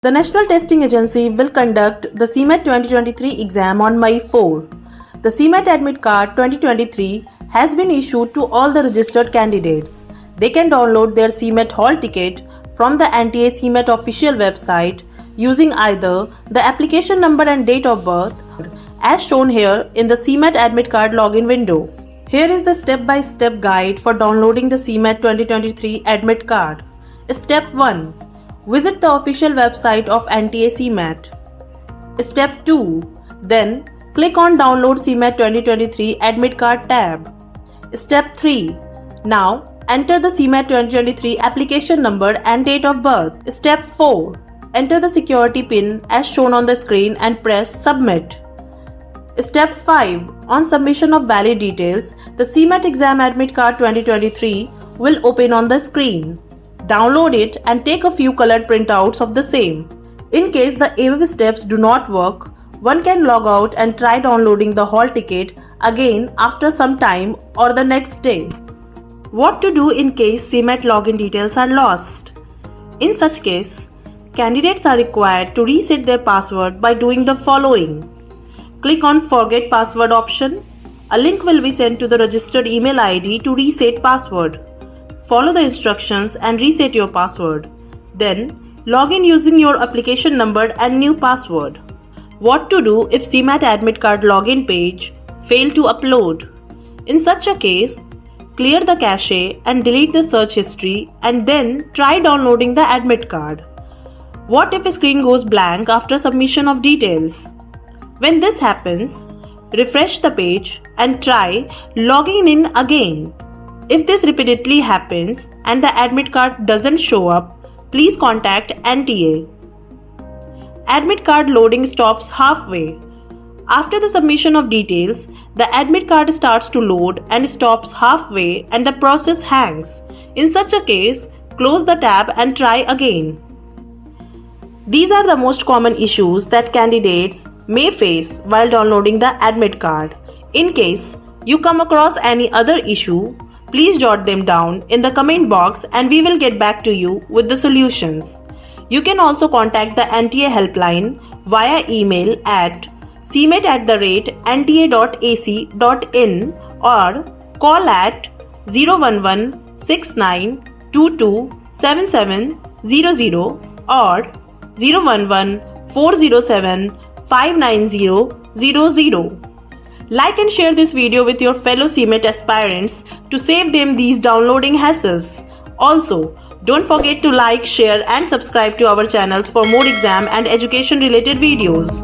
The National Testing Agency will conduct the CMAT 2023 exam on May 4. The CMAT Admit Card 2023 has been issued to all the registered candidates. They can download their CMAT hall ticket from the NTA CMAT official website using either the application number and date of birth as shown here in the CMAT Admit Card login window. Here is the step-by-step guide for downloading the CMAT 2023 Admit Card. Step 1. Visit the official website of NTA CMAT. Step 2. Then click on Download CMAT 2023 Admit Card tab. Step 3. Now enter the CMAT 2023 application number and date of birth. Step 4. Enter the security PIN as shown on the screen and press Submit. Step 5. On submission of valid details, the CMAT Exam Admit Card 2023 will open on the screen. Download it and take a few colored printouts of the same. In case the above steps do not work, one can log out and try downloading the hall ticket again after some time or the next day. What to do in case CMAT login details are lost? In such case, candidates are required to reset their password by doing the following. Click on Forget Password option. A link will be sent to the registered email ID to reset password. Follow the instructions and reset your password. Then, log in using your application number and new password. What to do if CMAT Admit Card login page fail to upload? In such a case, clear the cache and delete the search history and then try downloading the admit card. What if a screen goes blank after submission of details? When this happens, refresh the page and try logging in again. If this repeatedly happens and the admit card doesn't show up, please contact NTA. Admit card loading stops halfway. After the submission of details, the admit card starts to load and stops halfway and the process hangs. In such a case, close the tab and try again. These are the most common issues that candidates may face while downloading the admit card. In case you come across any other issue, please jot them down in the comment box and we will get back to you with the solutions. You can also contact the NTA helpline via email at cmat@nta.ac.in or call at 011-6922-7700 or 011-407-59000. Like and share this video with your fellow CMAT aspirants to save them these downloading hassles. Also, don't forget to like, share and subscribe to our channels for more exam and education related videos.